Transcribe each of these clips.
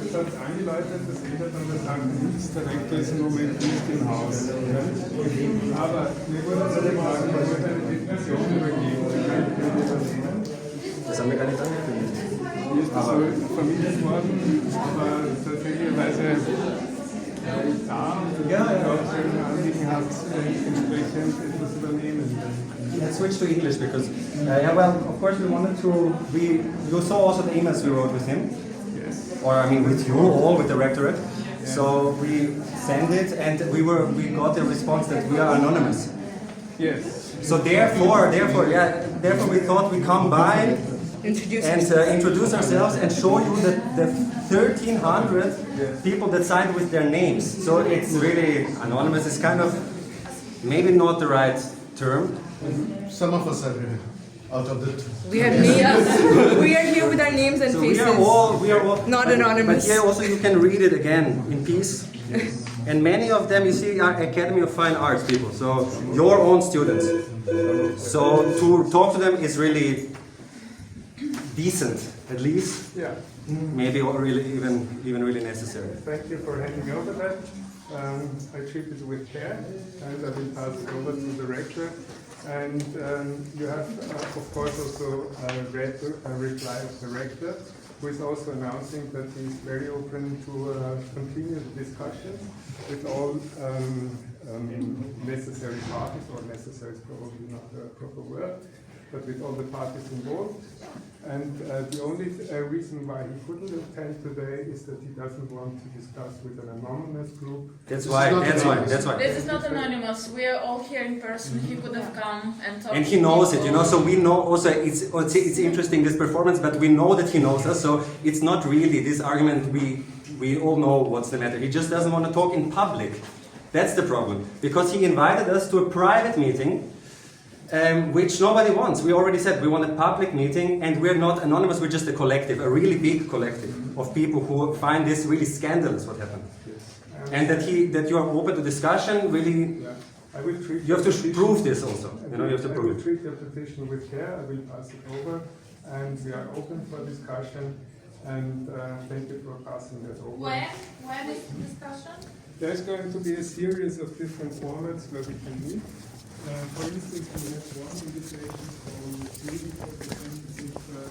Jetzt hat es angeleitet, dass jeder dann sagt, der Rector ist im Moment nicht im Haus. Aber mir wurde zu dem Tag eine Petition übergeben. Das haben wir gar nicht angekündigt. Die ist so vermittelt worden, aber tatsächlicherweise da und auch ein Anliegen hat, entsprechend etwas übernehmen. Let's switch to English because, yeah, well, of course we wanted to, you saw also the emails we wrote with him. Or I mean with you all, with the rectorate. Yeah. So we sent it and we got a response that we are anonymous. Yes. So therefore we thought we come by introduce ourselves and show you the 1,300 people that signed with their names. So it's really anonymous. It's kind of maybe not the right term. Some of us are here. Out of the we are here with our names and so faces. We are all not anonymous. But yeah, also you can read it again in peace. Yes. And many of them, you see, are Academy of Fine Arts people. So your own students. So to talk to them is really decent, at least. Yeah. Maybe really even really necessary. Thank you for handing over that. I treat it with care, and I will pass it over to the rector. And you have, of course, also read a reply of the rector, who is also announcing that he is very open to continue the discussions with all necessary parties, or necessary is probably not the proper word, but with all the parties involved. And the only reason why he couldn't attend today is that he doesn't want to discuss with an anonymous group. That's why. This is not anonymous. We are all here in person. He could have come and talked. And he knows it, you know. So we know also it's interesting, this performance, but we know that he knows us. So it's not really this argument. We all know what's the matter. He just doesn't want to talk in public. That's the problem, because he invited us to a private meeting. Which nobody wants. We already said we want a public meeting, and we're not anonymous, we're just a collective, a really big collective of people who find this really scandalous what happened. Yes. And that you are open to discussion, really, yeah. I will treat you have to prove this also. You know, you have to prove I will treat your petition with care, I will pass it over, and we are open for discussion, and thank you for passing that over. When is the discussion? There's going to be a series of different formats where we can meet. For instance, we have one invitation from really representative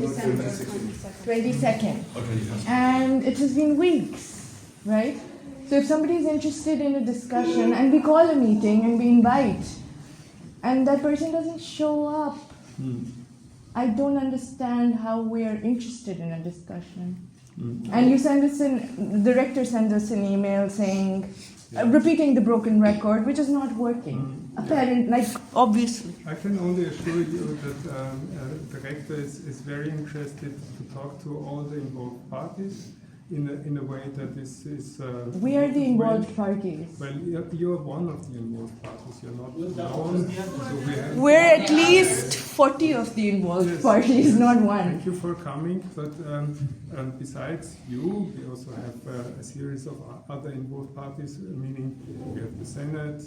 December 22nd. And it has been weeks, right? So if somebody is interested in a discussion and we call a meeting and we invite, and that person doesn't show up, I don't understand how we are interested in a discussion. And you send us the rector sends us an email saying, repeating the broken record, which is not working. Apparently, like, obviously. I can only assure you that the rector is very interested to talk to all the involved parties in a way that is... we are the involved parties. Well, you are one of the involved parties. You're not alone. So we're at least 40 of the involved parties, not one. Thank you for coming. But besides you, we also have a series of other involved parties, meaning we have the Senate,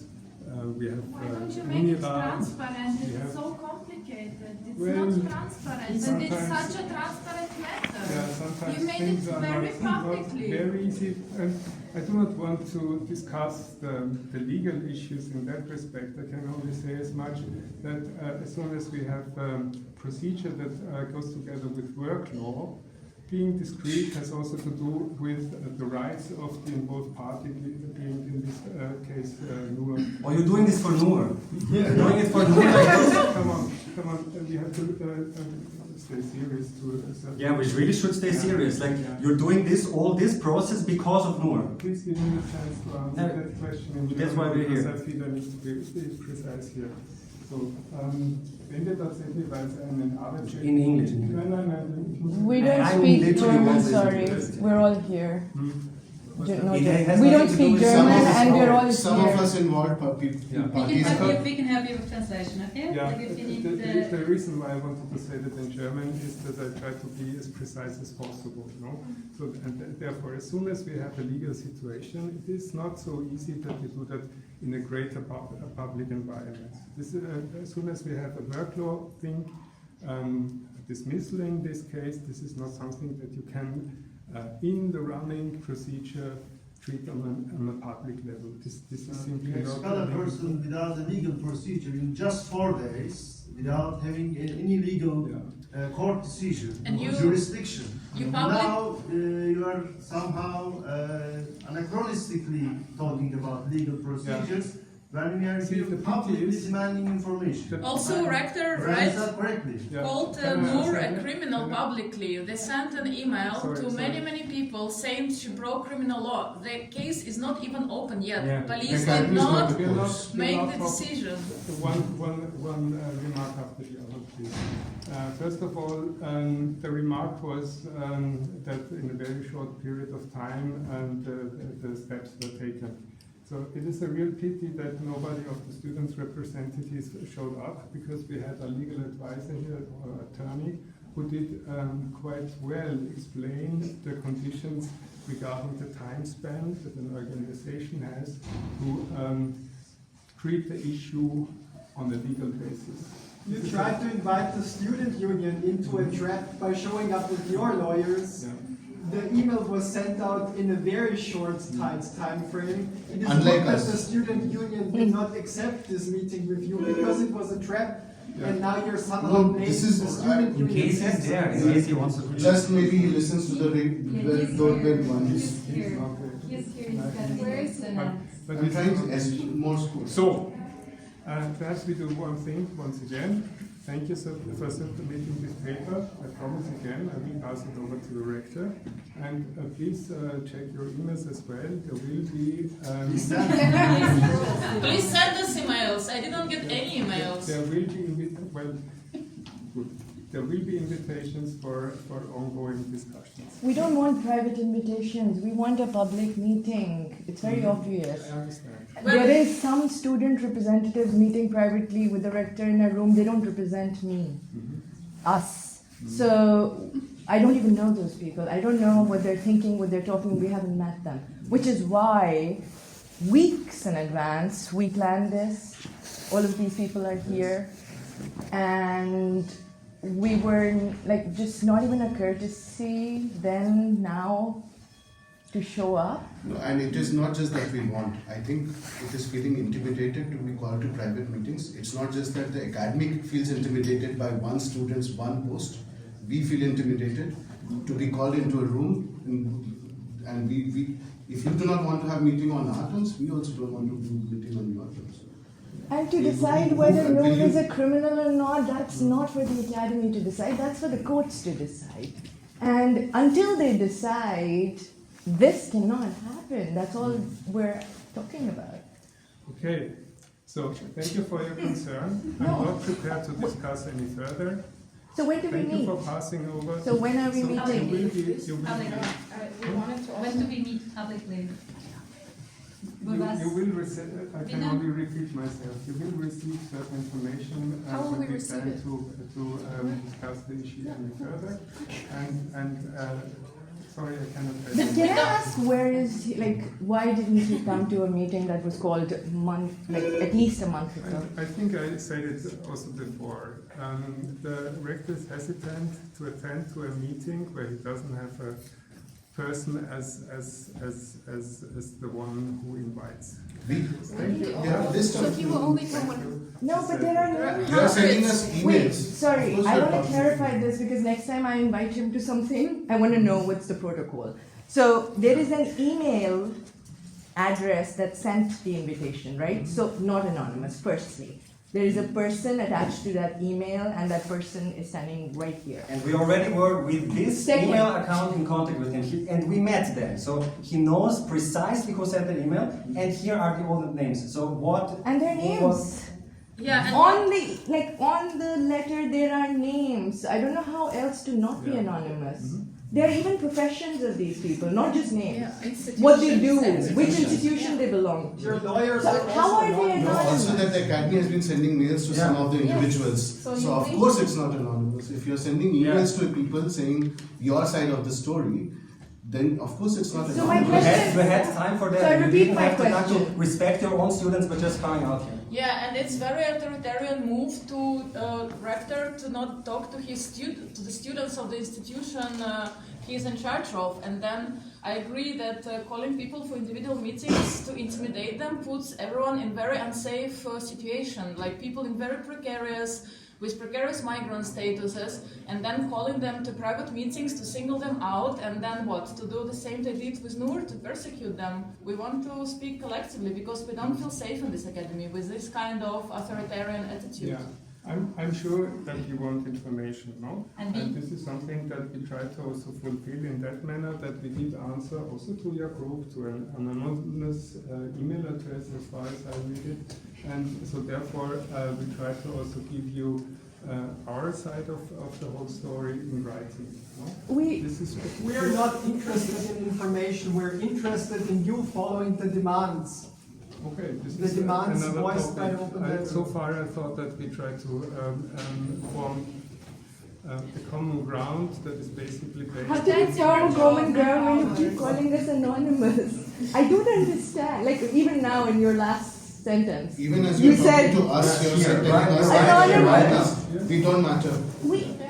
we have Why don't you make it Unira, transparent? we have- It's so complicated. It's Well, not transparent. And it's sometimes- such a transparent matter. Yeah, sometimes You made things it are very not publicly. very easy, and I do not want to discuss the legal issues in that respect. I can only say as much that as soon as we have procedure that goes together with work law, being discreet has also to do with the rights of the involved party, being in this case Nour. Oh, you're doing this for Nour? You're doing it for Nour? Come on, we have to stay serious to a certain. Yeah, we really should stay serious. Like, you're doing all this process because of Nour. Please give me the chance to answer that question in That's why we're because here. I feel I need to be precise here. So, wenn wir tatsächlich, weil es einen Arbeitsschutz... In English. Nein. We don't I speak literally German, want this sorry. to- We're all here. No, It has we nothing don't to do speak with German some and we're all Some of here. us involved parties. We can help you with translation, okay? Yeah, Like if you need the reason why I wanted to say that in German is that I try to be as precise as possible, no? So, and therefore, as soon as we have a legal situation, it is not so easy that we do that in a greater public environment. This, as soon as we have a work law thing, dismissal in this case, this is not something that you can, in the running procedure, treat on a public level. This is simply You not... expel a person without a legal procedure in just 4 days, without having any legal court decision And or you- jurisdiction. you And public- now you are somehow anachronistically talking about legal procedures when we are See, here the pity publicly is- demanding information. Also, rector Did I read understand correctly? Yeah. called Can I Nour answer a that? criminal Can I- publicly. They sent an email Sorry, to sorry. many people saying she broke criminal law. The case is not even open yet. Yeah. Police The did crime is not not the We're not- course. we're make not the talking- decision. One remark after the other, please. First of all, the remark was that in a very short period of time the steps were taken. So it is a real pity that nobody of the students' representatives showed up, because we had a legal advisor here, or attorney, who did quite well explain the conditions regarding the time span that an organization has to treat the issue on a legal basis. You tried to invite the student union into a trap by showing up with your lawyers. Yeah. The email was sent out in a very short time frame. It is Unlike good that us. the student union did not accept this meeting with you because it was a trap, and now you're somehow No, blaming this is- the student In union. case he's there, in case he wants to. Just maybe he listens to the doorbell one. He's here. Okay. He's here. He's got Where is the But I'm it's trying not- to estimate more schools. So, perhaps we do one thing once again. Thank you for submitting this paper. I promise again, I will pass it over to the rector. And please check your emails as well. There will be... Please send us emails. I didn't get any emails. There will be... Good. There will be invitations for ongoing discussions. We don't want private invitations. We want a public meeting. It's very obvious. I understand. There is some student representatives meeting privately with the rector in a room. They don't represent me, us. So I don't even know those people. I don't know what they're thinking, what they're talking. We haven't met them. Which is why weeks in advance we planned this. All of these people are here. And we were like just not even a courtesy then, now, to show up. No, and it is not just that we want. I think it is feeling intimidated to be called to private meetings. It's not just that the academic feels intimidated by one student's one post. We feel intimidated to be called into a room, and we if you do not want to have meeting on our terms, we also don't want to do meeting on your terms. And to decide whether Nour is a criminal or not, that's not for the academy to decide, that's for the courts to decide. And until they decide, this cannot happen. That's all we're talking about. Okay. So, thank you for your concern. I'm not prepared to discuss any further. So when do we Thank you meet? for passing over. So when are we meeting? You will be, When do we meet publicly? With us? you will receive, I can Vienna? only repeat myself, you will receive certain information How will when we we receive plan it? to discuss the issue any further. And sorry, I cannot tell But you. can I ask where is he, like, why didn't he come to a meeting that was called at least a month ago? I think I said it also before. The rector is hesitant to attend to a meeting where he doesn't have a person as the one who invites. Thank you. Yeah, this So he will only come when. No, but there are no. You are sending us emails. Wait, sorry, Of course I you're want to talking. clarify this because next time I invite him to something, I want to know what's the protocol. So there is an email address that sent the invitation, right? So not anonymous, firstly. There is a person attached to that email, and that person is standing right here. And we already were with this Second. email account in contact with him, and we met them. So he knows precisely who sent the email, and here are all the names. So what? And their who was- names. Yeah, and On the letter there are names. I don't know how else to not be Yeah. anonymous. There are even professions of these people, not just names. yeah, institutions What they do, and- which institution they belong to. Your lawyers So are how also are they anonymous. No, also that the academy has been sending mails to some Yeah. of the individuals. So So you of think- course it's not anonymous. If you're sending emails to people saying your side of the story, then of course it's not So my anonymous. We had time for that. So I You repeat didn't my have the time to question. respect your own students, but just coming out here. Yeah, and it's very authoritarian move to rector to not talk to to the students of the institution he is in charge of. And then I agree that calling people for individual meetings to intimidate them puts everyone in very unsafe situation, like people in very with precarious migrant statuses, and then calling them to private meetings to single them out, and then what? To do the same they did with Nour, to persecute them. We want to speak collectively because we don't feel safe in this academy with this kind of authoritarian attitude. Yeah, I'm sure that you want information, no? And this is something that we try to also fulfill in that manner, that we did answer also to your group, to an anonymous email address as far as I read it. And so therefore we try to also give you our side of the whole story in writing. No? This is We are not interested in information, we're interested in you following the demands. okay. This The is demands another voiced by topic. open letter. So far, I thought that we try to form a common ground that is basically based. How can it form common ground when you keep calling us anonymous? I don't understand. Like even now in your last sentence. Even as You you're talking said- to us, you're Here, telling right, us right, that you're right. right. We don't matter.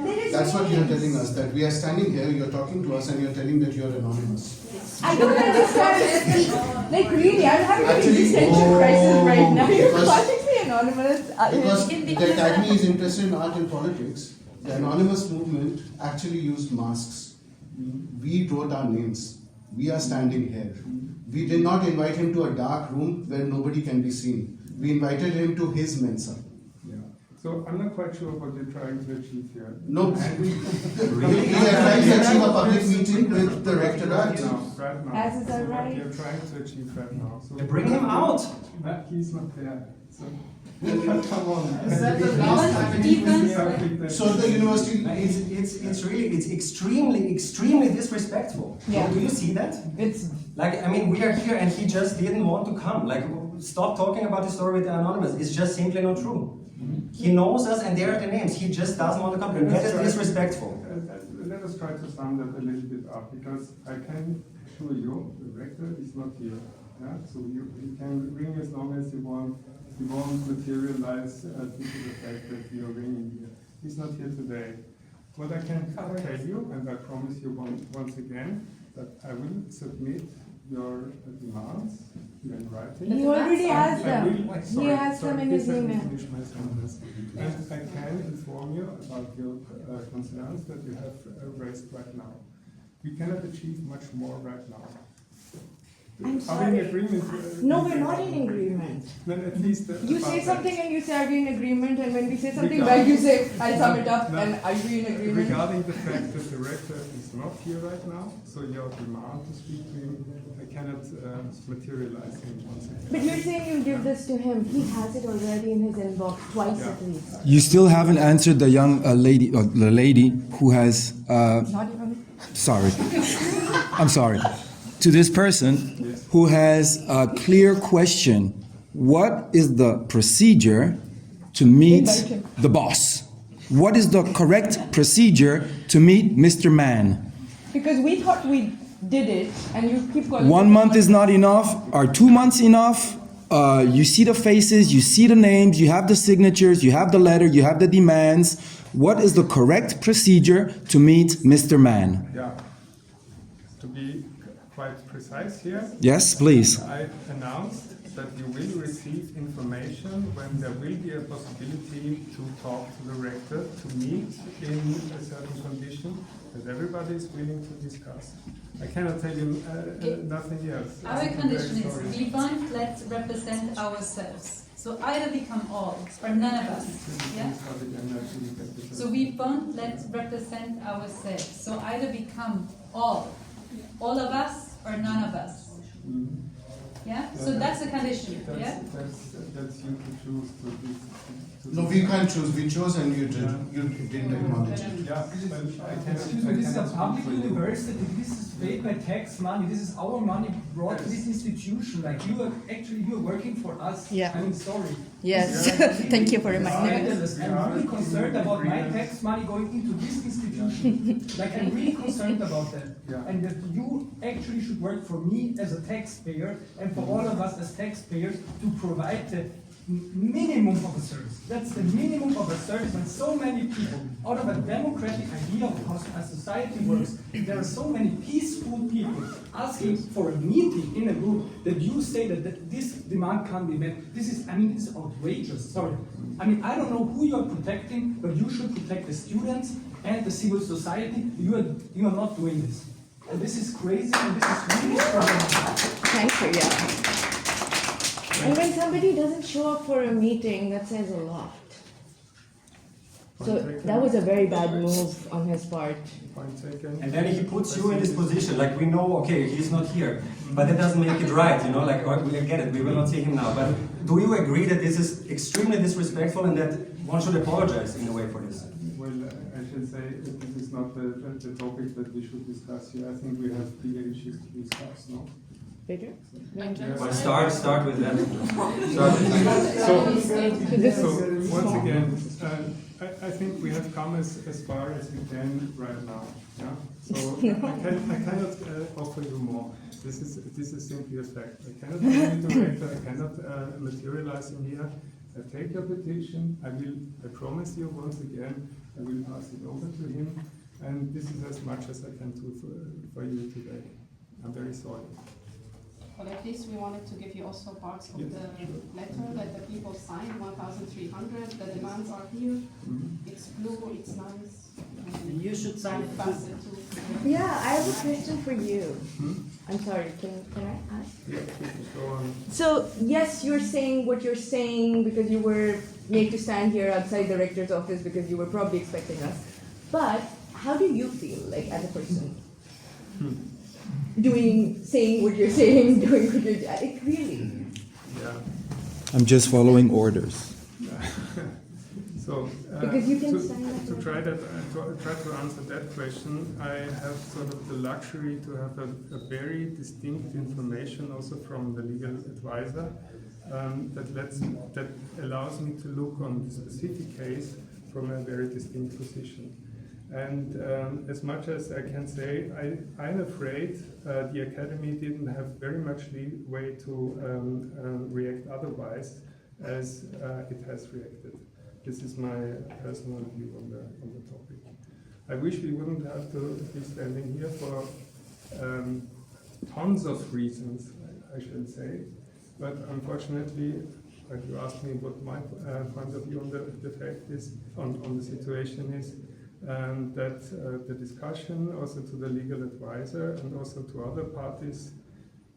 There is That's what you're names. telling us, that we are standing here, you're talking to us and you're telling that you're anonymous. I don't understand. Like really, I'm having an Actually, existential crisis right now. You're because- calling me anonymous. Because the academy is interested in art and politics, the anonymous movement actually used masks. We wrote our names. We are standing here. We did not invite him to a dark room where nobody can be seen. We invited him to his Mensa. Yeah. So I'm not quite sure what you're trying to achieve here. No, we are trying to achieve a public meeting with the rectorate. Right now. As is our So what right. we are trying to achieve right now. So Bring him out. He's not there. So come on. Is that the last time Deep it So the university, It's extremely disrespectful. Yeah. Do you see that? It's Like, I mean, we are here and he just didn't want to come. Like, stop talking about the story with the anonymous. It's just simply not true. He knows us and there are the names. He just doesn't want to come. And that is disrespectful. Let us try to sum that a little bit up, because I can assure you the rector is not here. Yeah? So you can ring as long as you want. He won't materialize due to the fact that you are ringing here. He's not here today. What I can tell you, and I promise you once again, that I will submit your demands here in writing. he already has I them. will- He has them in his please let me email. finish my sentence. And I can inform you about your concerns that you have raised right now. We cannot achieve much more right now. I'm Are we in sorry. agreement? No, we're not in agreement. Then at least You about say that. something and you say, are we in agreement? And when we say something Regarding- back, you say, I'll sum it up No. and are we in agreement? Regarding the fact that the rector is not here right now, so your demand to speak to him, I cannot materialize him once again. But you're saying you'll give this to him. He has it already in his inbox twice Yeah. at least. You still haven't answered the young lady, the lady who has. Not even. Sorry, I'm sorry. To this person who has a clear question: what is the procedure to meet Invite him. the boss? What is the correct procedure to meet Mr. Man? Because we thought we did it, and you keep calling. 1 month is not enough. Are 2 months enough? You see the faces, you see the names, you have the signatures, you have the letter, you have the demands. What is the correct procedure to meet Mr. Mann? Yeah. To be quite precise here, Yes, please. I announced that you will receive information when there will be a possibility to talk to the rector, to meet in a certain condition that everybody is willing to discuss. I cannot tell you nothing else. Our condition is we won't let represent ourselves. So either become all or none of us. Yeah? So we won't let represent ourselves. So either become all of us or none of us. Yeah? So that's the condition. Yeah? That's you to choose to No, we can't choose. We chose and you didn't acknowledge it. Yeah, I Excuse me, this is a public university. This is paid by tax money. This is our money brought to this institution. Like you are working for us. Yeah. I mean, sorry. Yes. Thank you for reminding us. I'm really concerned about my tax money going into this institution. Like I'm really concerned about that. Yeah. And that you actually should work for me as a taxpayer and for all of us as taxpayers to provide the minimum of a service. That's the minimum of a service when so many people, out of a democratic idea of how a society works, there are so many peaceful people asking for a meeting in a group that you say that this demand can't be met. This is outrageous. Sorry. I mean, I don't know who you are protecting, but you should protect the students and the civil society. You are not doing this. And this is crazy and this is really problematic. Thank you, yeah. And when somebody doesn't show up for a meeting, that says a lot. So that was a very bad move on his part. Point taken. And then he puts you in this position, like we know, okay, he's not here, but that doesn't make it right, you know, like, oh, we get it, we will not see him now. But do you agree that this is extremely disrespectful and that one should apologize in a way for this? Well, I should say that this is not the topic that we should discuss here. I think we have bigger issues to discuss, no? Peter? Well, start with that. So once again, I think we have come as far as we can right now. Yeah. So I cannot offer you more. This is simply a fact. I cannot be the director. I cannot materialize in here. I take your petition. I promise you once again. I will pass it over to him. And this is as much as I can do for you today. I'm very sorry. But at least we wanted to give you also parts of the letter that the people signed, 1,300. The demands are here. It's blue, it's nice. You should sign it. Pass it to. Yeah, I have a question for you. I'm sorry, can I ask? Yeah, go on. So, yes, you're saying what you're saying because you were made to stand here outside the rector's office because you were probably expecting us. But how do you feel, like, as a person? Saying what you're saying, doing what you're doing. It really. Yeah. I'm just following orders. So Because you can sign that to try to answer that question, I have sort of the luxury to have a very distinct information also from the legal advisor that allows me to look on the specific case from a very distinct position. And as much as I can say, I'm afraid the Academy didn't have very much leeway to react otherwise as it has reacted. This is my personal view on the topic. I wish we wouldn't have to be standing here for tons of reasons, I should say. But unfortunately, like you asked me what my point of view on the fact is, on the situation is, that the discussion also to the legal advisor and also to other parties,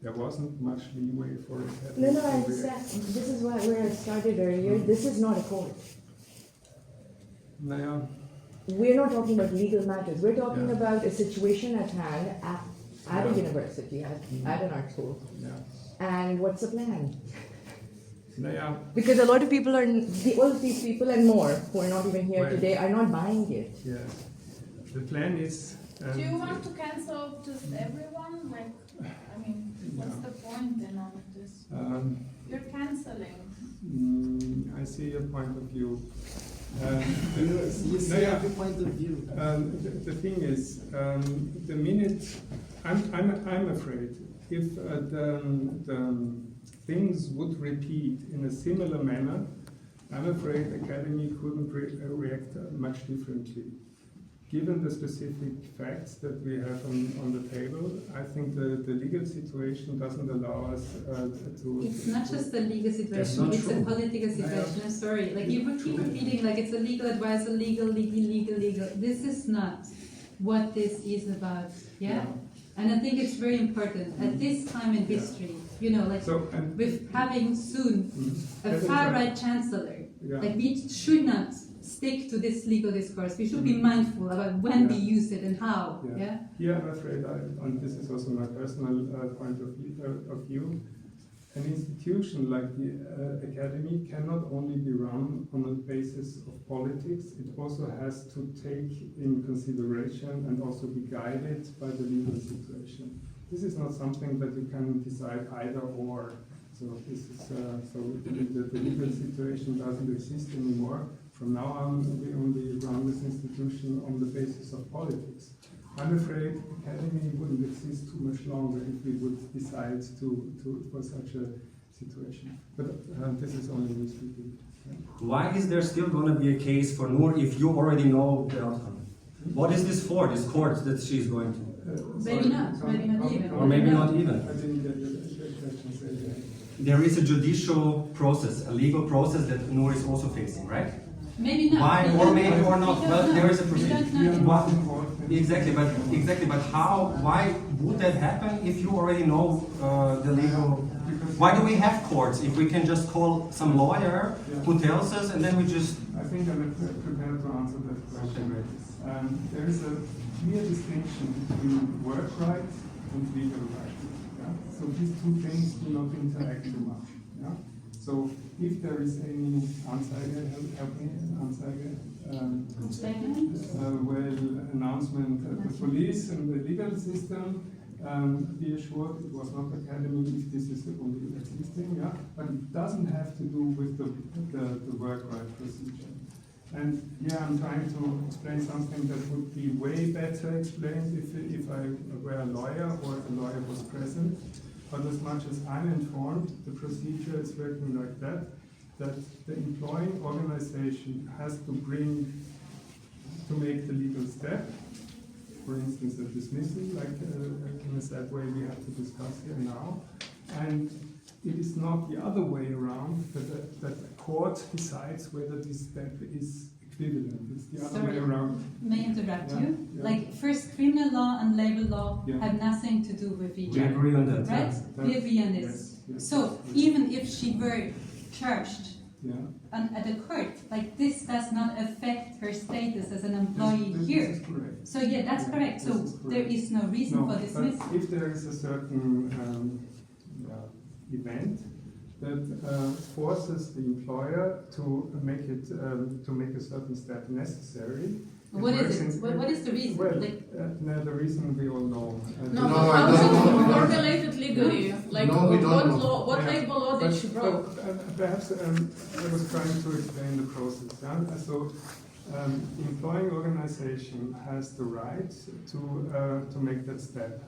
there wasn't much leeway for it. No, I understand. This is where I started earlier. This is not a court. Naja. We're not talking about legal matters. We're talking about a situation at hand at a university, at an art school. Yeah. And what's the plan? Naja. Because a lot of people all of these people and more who are not even here today are not buying it. Yeah. The plan is. Do you want to cancel just everyone? Like, I mean, what's the point in all of this? You're canceling. I see your point of view. You see every point of view. The thing is, the minute I'm afraid if the things would repeat in a similar manner, I'm afraid Academy couldn't react much differently. Given the specific facts that we have on the table, I think the legal situation doesn't allow us to... It's not just the legal situation, it's a political situation. I'm sorry. Like, you keep repeating, like, it's a legal advisor, legal. This is not what this is about, yeah? And I think it's very important at this time in history, you know, like, with having soon a far-right chancellor, like, we should not stick to this legal discourse. We should be mindful about when we use it and how. Yeah, I'm afraid, and this is also my personal point of view, an institution like the Academy cannot only be run on the basis of politics, it also has to take in consideration and also be guided by the legal situation. This is not something that you can decide either or. So this is the legal situation doesn't exist anymore. From now on, we only run this institution on the basis of politics. I'm afraid Academy wouldn't exist too much longer if we would decide for such a situation. But this is only me speaking. Why is there still going to be a case for Nour if you already know the outcome? What is this for, this court that she's going to? Maybe not even. Or maybe not even. I didn't get the question. There is a judicial process, a legal process that Nour is also facing, right? Maybe not. Why, or maybe or not? Well, there is a procedure. Exactly, but how? Why would that happen if you already know the legal? Why do we have courts if we can just call some lawyer who tells us and then we just? I think I'm prepared to answer that question. There is a clear distinction between work rights and legal rights. Yeah? So these two things do not interact too much. Yeah? So if there is any announcement at the police and the legal system, be assured it was not Academy if this is only existing, but it doesn't have to do with the work right procedure. And I'm trying to explain something that would be way better explained if I were a lawyer or a lawyer was present. But as much as I'm informed, the procedure is working like that the employing organization has to make the legal step, for instance, a dismissal, like in a sad way we have to discuss here now. And it is not the other way around that the court decides whether this step is equivalent. It's the other way around. May I interrupt you? Like, first, criminal law and labor law have nothing to do with each other. We agree on that. Right? We agree on this. Yes. So, even if she were charged at a court, like, this does not affect her status as an employee here. This is correct. So, that's correct. So, there is no reason for dismissal. If there is a certain event that forces the employer to make a certain step necessary. What is it? What is the reason? Well, the reason we all know. How is it formulated legally? Like, what labor law did she broke? Perhaps I was trying to explain the process. So, the employing organization has the right to make that step.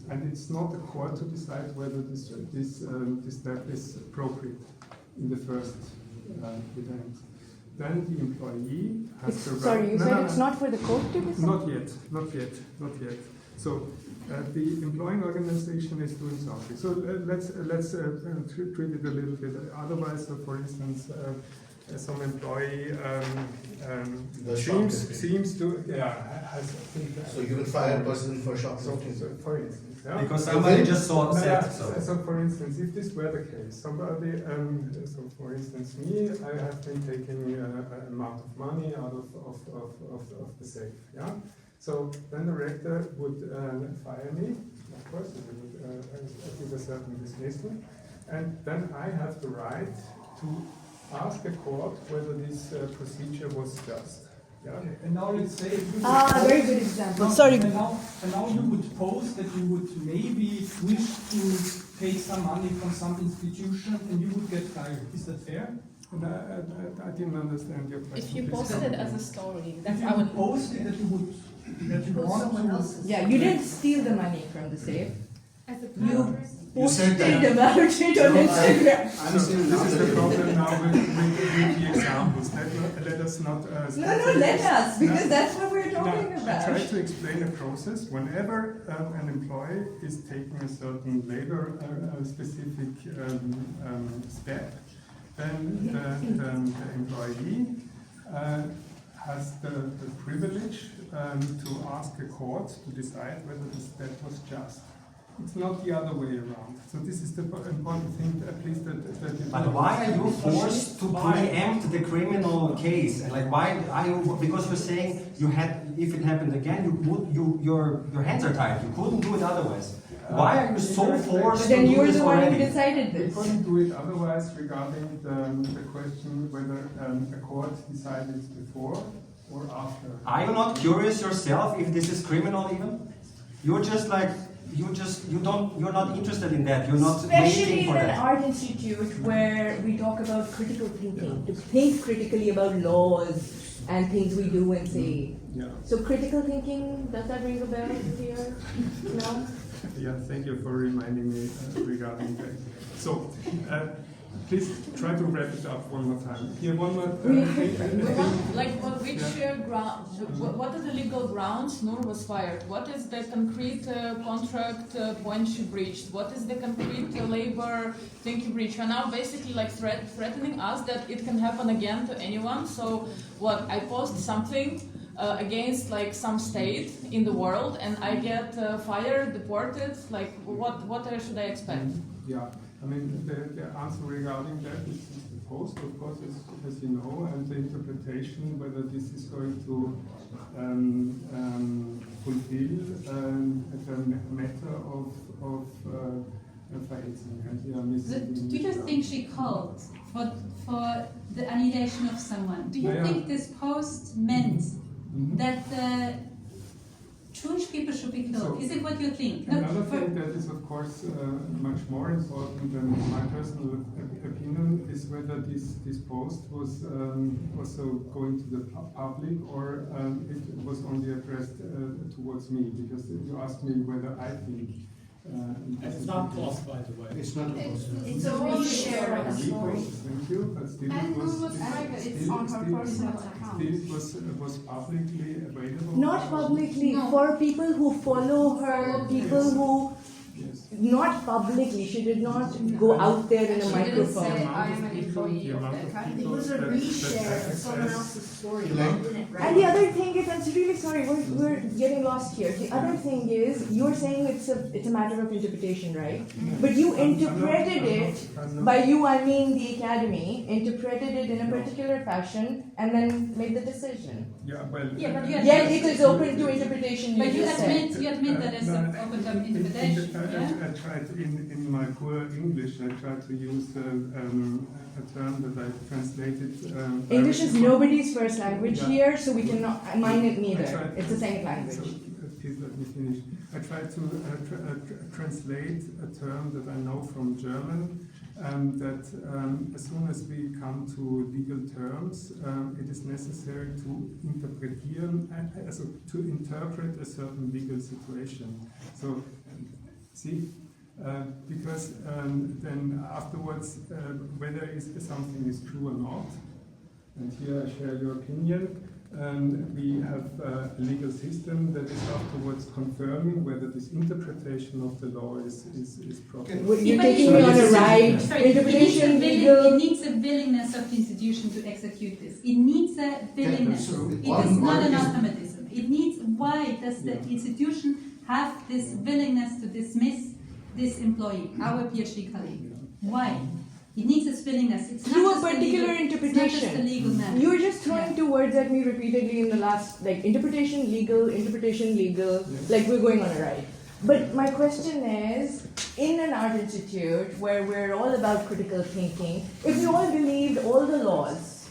And it's not the court to decide whether this step is appropriate in the first event. Then the employee has to... Sorry, you said it's not for the court to decide? Not yet. So the employing organization is doing something. So let's treat it a little bit. Otherwise, for instance, some employee seems to has. So you will fire a person for shoplifting. So for instance. Because somebody just said so. So for instance, if this were the case, somebody, so for instance me, I have been taking an amount of money out of the safe, So then the rector would fire me, of course, he would give a certain dismissal, and then I have the right to ask a court whether this procedure was just. Okay. And now let's say very good example. And now you would pose that you would maybe wish to take some money from some institution and you would get fired. Is that fair? No, I didn't understand your question. If you Please posted come it as a again. story, If that's you our posted that you would, that you want to. Yeah, you didn't steal the money from the safe. As a You You said posted that. about it on Instagram. I'm saying This now is that the problem now with the examples. Let us not. No, let us, because that's what we're No, talking I about. try to explain a process. Whenever an employee is taking a certain labor specific step, then the employee has the privilege to ask a court to decide whether the step was just. It's not the other way around. So this is the important thing, at least that you But why are you forced to preempt the criminal case? And like, why are you? Because you're saying you had, if it happened again, your hands are tied. You couldn't do it otherwise. Why are you so forced But then to do you're this the one who already? decided We this. couldn't do it otherwise regarding the question whether a court decided before or after. Are you not curious yourself if this is criminal even? You're just like, you're not interested in that. You're not Especially waiting in for an that. art institute where we talk about critical thinking, to think critically about laws and things we do and say. Yeah. So critical thinking, does that ring a bell here? No? Yeah, thank you for reminding me regarding that. So, please try to wrap it up one more time. Here, one more. What are the legal grounds Nour was fired? What is the concrete contract point she breached? What is the concrete labor thing you breached? And now basically like threatening us that it can happen again to anyone. So what? I post something against like some state in the world, and I get fired, deported. Like what should I expect? Yeah. I mean, the answer regarding that is the post, of course, as you know, and the interpretation whether this is going to fulfill the matter of Verhetzung. Do you think she called for the annihilation of someone? Do you think this post meant that Jewish people should be killed? So, is it what you think? Another thing that is, of course, much more important than my personal opinion is whether this post was also going to the public or it was only addressed towards me, because you asked me whether I think. It's not post, by the way. It's not a post. It's a reshare of a story. Thank you, but still And it was private, it's on her personal account. Still it was publicly available. Not publicly, for people who follow her, people who, Yes. not publicly, she did not go out there in a She didn't say, microphone. I am an employee of the academy. It was a reshare of someone else's story. And the other thing is, I'm really sorry, we're getting lost here. The other thing is, you're saying it's a matter of interpretation, right? But you interpreted it, by you I mean the academy, interpreted it in a particular fashion and then made the decision. Yeah, well. Yeah, but you Yet it is open to interpretation. But you just said. admit that it's an open to interpretation. I tried in my poor English. I tried to use a term that I translated. English is nobody's first language Yeah. here, so we cannot. Mine it neither. tried- It's a second So, language. please let me finish. I tried to translate a term that I know from German. That as soon as we come to legal terms, it is necessary to to interpret a certain legal situation. So, see, because then afterwards, whether something is true or not, and here I share your opinion. We have a legal system that is afterwards confirming whether this interpretation of the law is proper. You're taking me on a ride. Interpretation, It legal. needs a willingness of the institution to execute this. It needs a willingness. so It one is not part an is- automatism. It needs, why does the institution have this willingness to dismiss this employee, our PhD colleague? Why? It needs this willingness. It's Through not a just particular legal, interpretation. It's not just a legal matter. You're just throwing two words at me repeatedly in the last, like interpretation, legal, like we're going on a ride. But my question is, in an art institute where we're all about critical thinking, if we all believed all the laws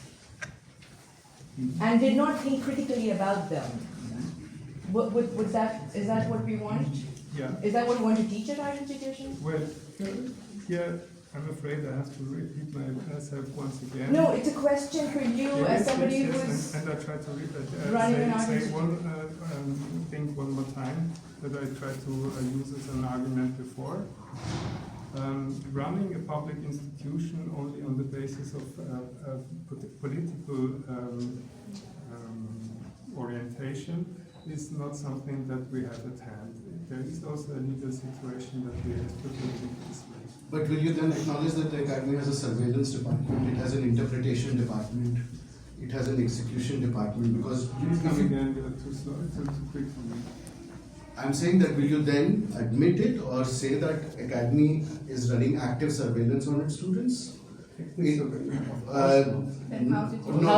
and did not think critically about them, is that what we want? Yeah. Is that what we want to teach at art institutions? Well, here I'm afraid I have to repeat myself once again. No, it's a question for you as somebody who's and I try to running an say argument. one thing one more time that I tried to use as an argument before. Running a public institution only on the basis of political orientation is not something that we have at hand. There is also a legal situation that we have to deal with this way. But will you then acknowledge that the Academy has a surveillance department, it has an interpretation department, it has an execution department? Because Please come again, you're too slow, too quick for me. I'm saying that will you then admit it or say that Academy is running active surveillance on its students? How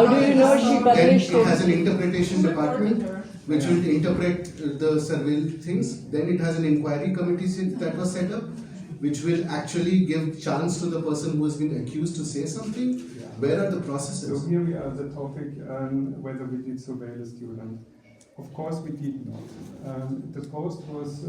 do you know she published it? It has an interpretation department which will interpret the surveil things. Then it has an inquiry committee that was set up, which will actually give chance to the person who has been accused to say something. Where are the processes? So here we are at the topic whether we did surveil a student. Of course we did not. The post was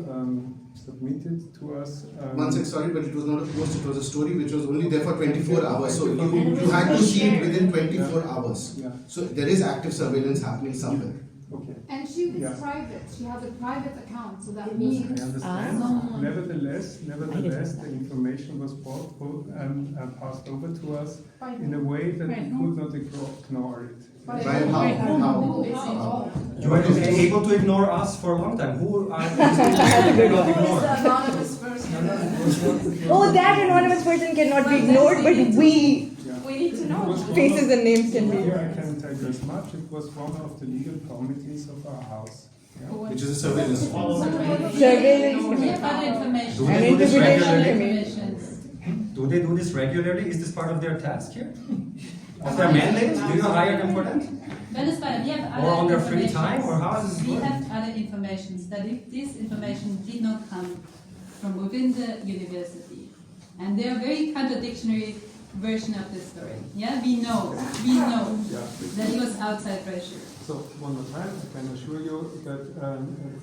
submitted to us. One sec, sorry, but it was not a post, it was a story which was only there for 24 hours. So you had to see it within 24 hours. Yeah. So there is active surveillance happening somewhere. Okay. And she is private. She has a private account, so that means I understand. Nevertheless, the information was passed over to us in a way that we could not ignore it. How? You were able to ignore us for a long time. Who are you not ignore? anonymous person. Oh, that anonymous person cannot be ignored, but we need to know. faces and names can be. Here I can tell you as much. It was one of the legal committees of our house. Yeah. Which is a surveillance. Surveillance We have other information. Do and they do this interpretation regularly? committee. Do they do this regularly? Is this part of their task here? Of their mandate? Do you hire them for that? Venezuela, we have other Or on their free informations. time? Or how does this We work? have other information that if this information did not come from within the university, and they are very contradictory version of this story. Yeah, we know that it was outside pressure. So one more time, I can assure you that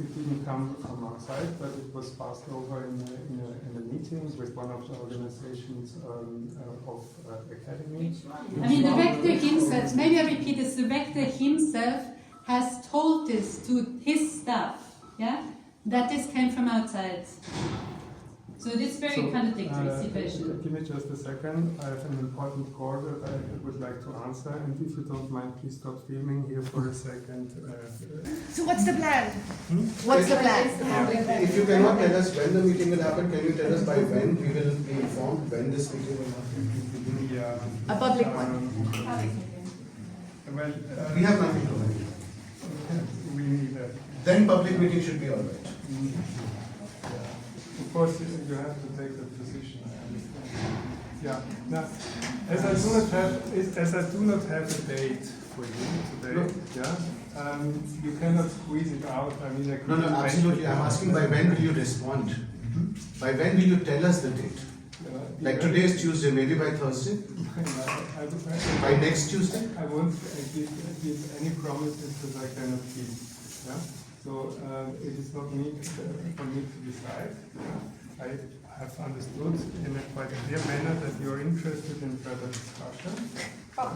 it didn't come from outside, but it was passed over in a meeting with one of the organizations of Academy. I mean, the rector himself, maybe I repeat this, the rector himself has told this to his staff, yeah, that this came from outside. So it is very contradictory situation. Give me just a second. I have an important call that I would like to answer, and if you don't mind, please stop filming here for a second. So what's the plan? What's the plan? If you cannot tell us when the meeting will happen, can you tell us by when we will be informed when this meeting will happen? Yeah. A public one. Well, We have nothing to hide. we need that. Then public meeting should be alright. Of course, you have to take that position. I understand. Yeah. Now, as I do not have a date for you today, you cannot squeeze it out. I mean, I No, absolutely. I'm asking by when will you respond? By when will you tell us the date? Like today is Tuesday, maybe by Thursday? By next Tuesday? I won't give any promises that I cannot keep. Yeah? So it is not for me to decide. I have understood in a quite clear manner that you are interested in further discussion.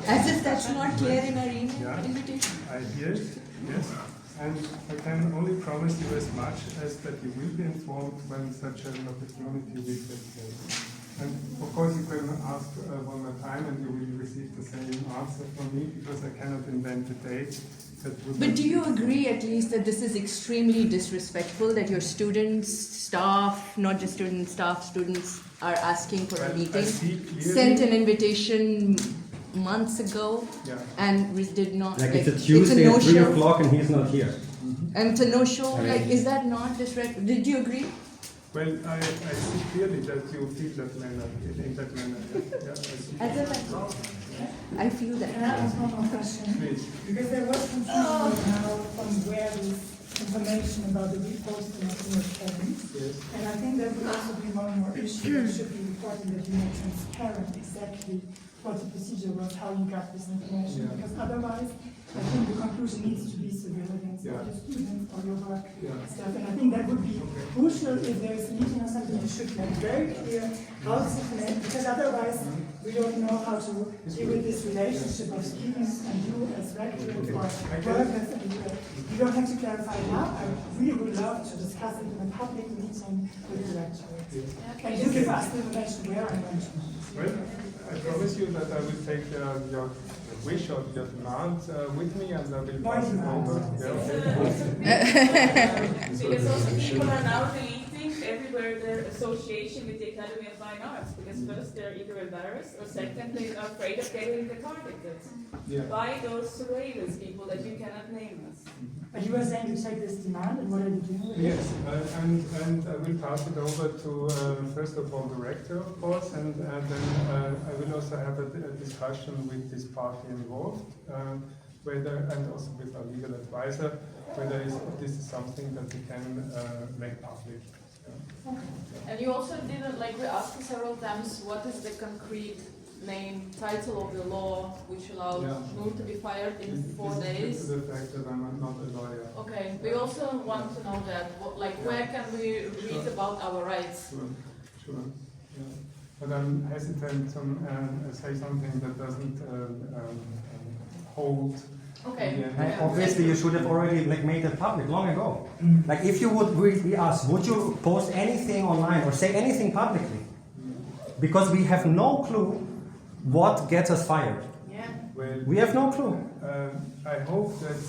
As if that's not clear in our email invitation. I hear it, yes. And I can only promise you as much as that you will be informed when such an opportunity will take place. And of course you can ask one more time and you will receive the same answer from me because I cannot invent a date. But do you agree at least that this is extremely disrespectful that your students, staff, not just students, staff, students are asking for a meeting? Sent an invitation months ago and we did not. Like it's a Tuesday at 3 o'clock and he's not here. And it's a no-show, like is that not disrespectful? Did you agree? Well, I see clearly that you feel that manner, in that manner. I feel that. And that was one more question. Please. Because there was confusion now from where this information about the reposting of Nour came. Yes. And I think there will also be one more issue that should be reported that you made transparent exactly what the procedure was, how you got this information. Yeah. Because otherwise, I think the conclusion conclusion needs to be civilians, Yeah. or your students, or your work Yeah. stuff. And I think that would be crucial if there is a meeting or something. You should make very clear how it's implemented, because otherwise we don't know how to deal with this relationship of students and you as rector or workers. And you don't have to clarify now. I really would love to discuss it in a public meeting with the rector. Can you give us the information where I mentioned? Well, I promise you that I will take your wish or your demand with me, and I will pass it over. Because also people are now deleting everywhere their association with the Academy of Fine Arts, because first they're either embarrassed or second they are afraid of getting targeted by those surveillance people that you cannot name us. But you were saying to take this demand, and what are you doing with it? Yes, and I will pass it over to, first of all, the rector, of course, and then I will also have a discussion with this party involved, and also with our legal advisor, whether this is something that we can make public. And you also didn't, like we asked you several times, what is the concrete name, title of the law which allows Nour to be fired in 4 days? Due to the fact that I'm not a lawyer. Okay, we also want to know that, where can we read about our rights? Sure. Yeah. But I'm hesitant to say something that doesn't hold. Okay. Obviously, you should have already made it public long ago. Like, if you would be asked, would you post anything online or say anything publicly? Because we have no clue what gets us fired. Yeah. Well, we have no clue. I hope that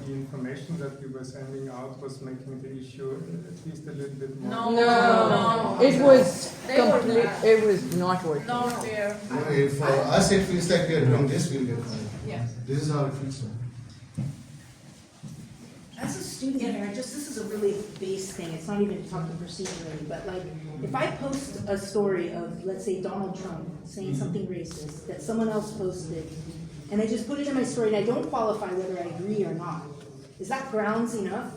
the information that we were sending out was making the issue at least a little bit more. No. It was complete. It was not working. No fair. For us, it feels like we are doing this, we'll get fired. Yeah. This is how it feels. As a student here, this is a really base thing. It's not even talking procedurally, but like if I post a story of, let's say, Donald Trump saying something racist that someone else posted, and I just put it in my story and I don't qualify whether I agree or not, is that grounds enough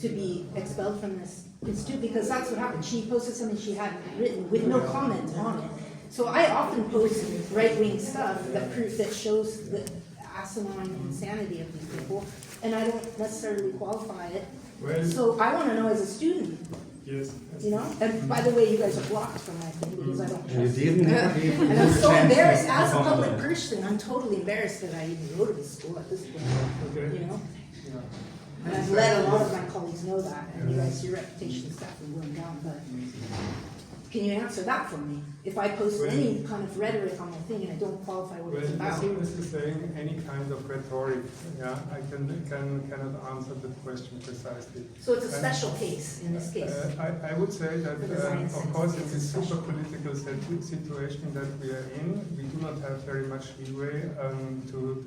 to be expelled from this institute? Because that's what happened. She posted something she hadn't written with no comment on it. So I often post right-wing stuff that shows the asinine insanity of these people, and I don't necessarily qualify it. Well, so I want to know as a student. Yes. You know? And by the way, you guys are blocked from my thing because I don't trust You didn't and I'm so embarrassed as a public person. I'm totally embarrassed that I even go to this school at this point. Okay. You know? Yeah. And I've let a lot of my colleagues know that, and you guys, your reputation is definitely going down, but can you answer that for me? If I post any kind of rhetoric on my thing and I don't qualify what it's about? This is saying any kind of rhetoric. Yeah, I cannot answer the question precisely. So it's a special case in this case. I would say that, of course, in this super political situation that we are in, we do not have very much leeway to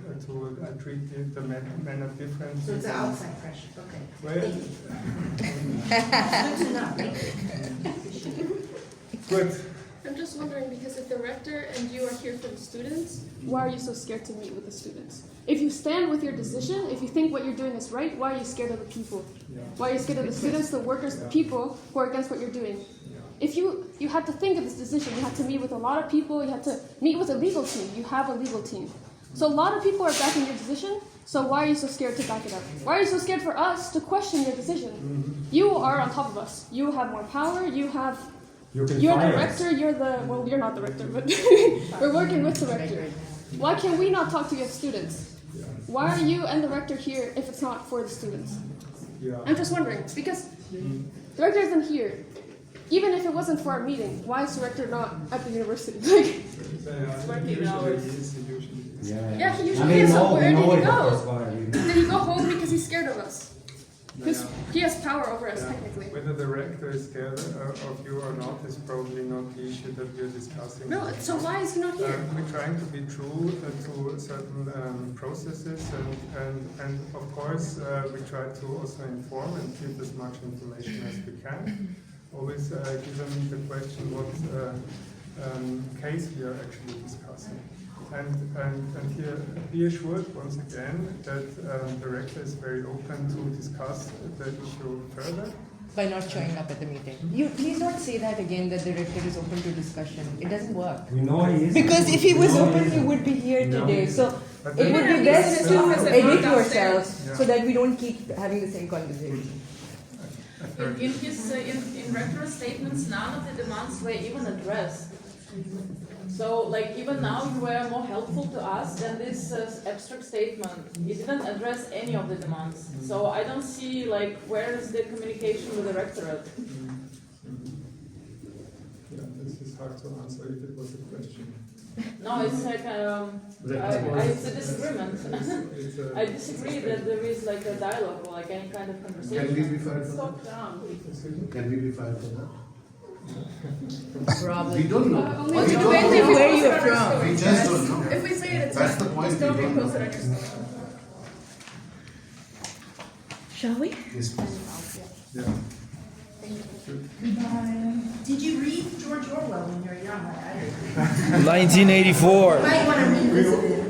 treat the manner differently. So it's an outside pressure. Okay. Well, good to know. Good. I'm just wondering, because if the rector and you are here for the students, why are you so scared to meet with the students? If you stand with your decision, if you think what you're doing is right, why are you scared of the people? Why are you scared of the students, the workers, the people who are against what you're doing? If you had to think of this decision, you had to meet with a lot of people, you had to meet with a legal team. You have a legal team. So a lot of people are backing your decision, so why are you so scared to back it up? Why are you so scared for us to question your decision? You are on top of us. You have more power, you're the rector, you're not the rector, but we're working with the rector. Why can we not talk to your students? Why are you and the rector here if it's not for the students? I'm just wondering, because the rector isn't here. Even if it wasn't for our meeting, why is the rector not at the university? It's working hours. Yeah, he usually is, so where did he go? Did he go home because he's scared of us? Because he has power over us, technically. Whether the rector is scared of you or not is probably not the issue that we're discussing. No, so why is he not here? We're trying to be true to certain processes, and of course we try to also inform and give as much information as we can. Always given the question what case we are actually discussing. And here, be assured once again that the rector is very open to discuss the issue further. By not showing up at the meeting. You please don't say that again, that the rector is open to discussion. It doesn't work. We know he is. Because if he was open, he would be here today. So But It then- would be best to Yeah. edit Yeah. yourself Yeah. so that we don't keep having the same conversation. In rector statements, none of the demands were even addressed. So, like, even now you were more helpful to us than this abstract statement. You didn't address any of the demands. So I don't see, like, where is the communication with the rectorate? Yeah, this is hard to answer if it was a question. No, it's like, it's a disagreement. It's a- I disagree that there is, like, a dialogue or, like, any kind of conversation. Can we be fired for Stop that? down. Can we be fired for that? Probably. We don't know. Only We if don't only know. if where you you're post it on your from. We story. just don't know. If we say it, it's That's the fine. point, Just we don't don't repost know. it on your story. Shall we? Yes, please. Yeah. Did you read George Orwell when you were young? I didn't. 1984. You might want to revisit it.